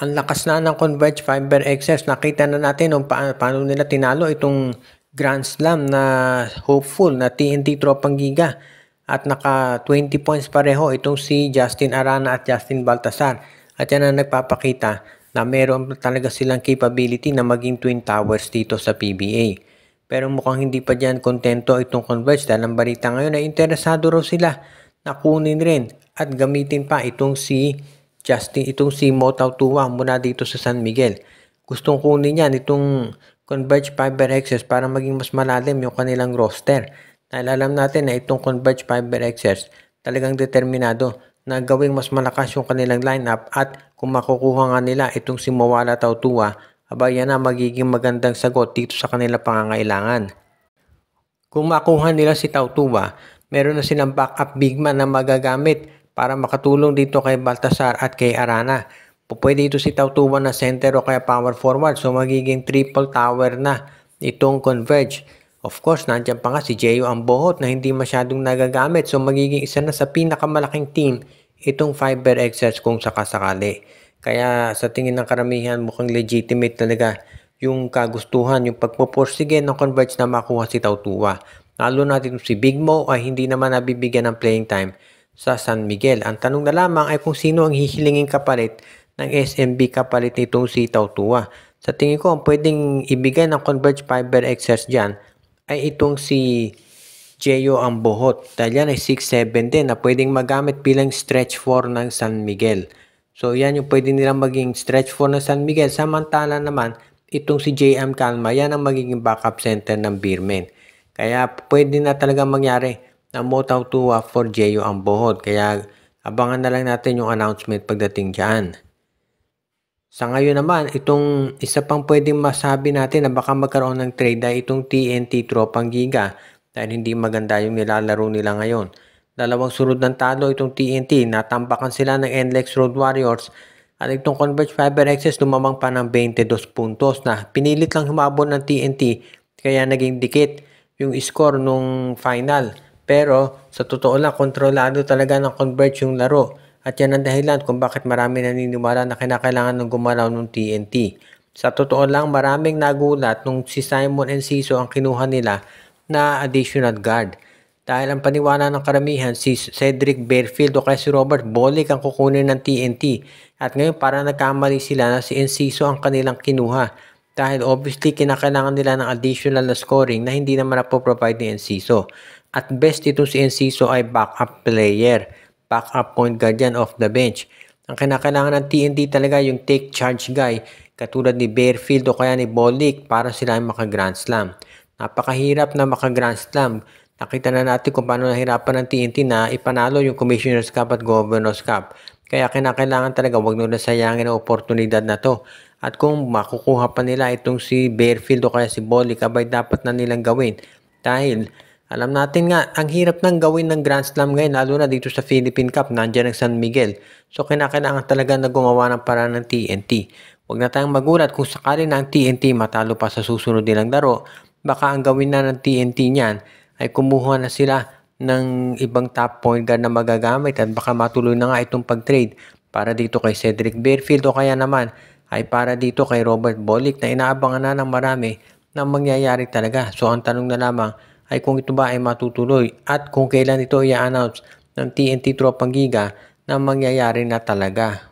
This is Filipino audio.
Ang lakas na ng Converge Fiber XS. Nakita na natin kung paano nila tinalo itong Grand Slam na hopeful na TNT Tropang Giga. At naka 20 points pareho itong si Justin Arana at Justin Baltasar. At yan ang nagpapakita na meron talaga silang capability na maging Twin Towers dito sa PBA. Pero mukhang hindi pa dyan kontento itong Converge dahil ang balita ngayon ay interesado raw sila na kunin rin at gamitin pa itong si Motau Tua mula dito sa San Miguel. Gustong kunin yan itong Converge Fiber XS para maging mas malalim yung kanilang roster. Dahil alam natin na itong Converge Fiber XS talagang determinado na gawing mas malakas yung kanilang lineup at kung makukuha nga nila itong si Mawala Tautua, abay yan na magiging magandang sagot dito sa kanilang pangangailangan. Kung makuha nila si Tautua, meron na silang backup big man na magagamit para makatulong dito kay Baltasar at kay Arana. Pwede ito si Tautua na center o kaya power forward, so magiging triple tower na itong Converge. Of course, nandiyan pa nga si Jeyo Ambohot na hindi masyadong nagagamit, so magiging isa na sa pinakamalaking team itong Fiber XS kung sakasakali. Kaya sa tingin ng karamihan mukhang legitimate talaga yung kagustuhan, yung pagpupursige ng Converge na makuha si Tautua. Lalo natin si Big Mo ay hindi naman nabibigyan ng playing time sa San Miguel. Ang tanong na lamang ay kung sino ang hihilingin kapalit ng SMB kapalit nitong si Tautua. Sa tingin ko, ang pwedeng ibigay ng Converge Fiber XS dyan ay itong si Jeyo Ambohot. Dahil yan ay 6'7 din na pwedeng magamit bilang stretch 4 ng San Miguel. So yan yung pwede nilang maging stretch 4 ng San Miguel. Samantala naman, itong si JM Calma, yan ang magiging backup center ng Beermen. Kaya pwede na talaga mangyari na Motau Tua for Jeyo Ambohot. Kaya abangan na lang natin yung announcement pagdating dyan. Sa ngayon naman, itong isa pang pwedeng masabi natin na baka magkaroon ng trade ay itong TNT Tropang Giga dahil hindi maganda yung nilalaro nila ngayon. Dalawang sunod ng talo itong TNT, natambakan sila ng NLEX Road Warriors at itong Converge Fiber XS lumamang pa ng 22 puntos na pinilit lang humabon ng TNT kaya naging dikit yung score nung final. Pero sa totoo lang, kontrolado talaga ng Converge yung laro. At yan ang dahilan kung bakit marami naniniwala na kinakailangan ng gumalaw ng TNT. Sa totoo lang, maraming nagulat nung si Simon Enciso ang kinuha nila na additional guard. Dahil ang paniwala ng karamihan, si Cedric Bearfield o kaya si Robert Bolick ang kukunin ng TNT. At ngayon parang nagkamali sila na si Enciso ang kanilang kinuha. Dahil obviously kinakailangan nila ng additional na scoring na hindi naman napoprovide ni Enciso. At best itong si Enciso ay backup player. Backup point guard yan off the bench. Ang kinakailangan ng TNT talaga yung take charge guy katulad ni Bearfield o kaya ni Bolick para sila ay maka-Grand Slam. Napakahirap na maka-Grand Slam. Nakita na natin kung paano nahirapan ng TNT na ipanalo yung Commissioner's Cup at Governor's Cup. Kaya kinakailangan talaga wag nila sayangin ang oportunidad na to. At kung makukuha pa nila itong si Bearfield o kaya si Bolick, abay dapat na nilang gawin. Dahil alam natin nga, ang hirap nang gawin ng Grand Slam ngayon, lalo na dito sa Philippine Cup, nandiyan ang San Miguel. So, kinakailangan talaga na gumawa ng paraan ng TNT. Huwag na tayong magulat kung sakali na ang TNT matalo pa sa susunod nilang laro, baka ang gawin na ng TNT niyan ay kumuha na sila ng ibang top point guard na magagamit at baka matuloy na nga itong pag-trade para dito kay Cedric Bearfield o kaya naman ay para dito kay Robert Bolick na inaabangan na ng marami na mangyayari talaga. So, ang tanong na lamang, ay kung ito ba ay matutuloy at kung kailan ito i-announce ng TNT Tropang Giga na mangyayari na talaga.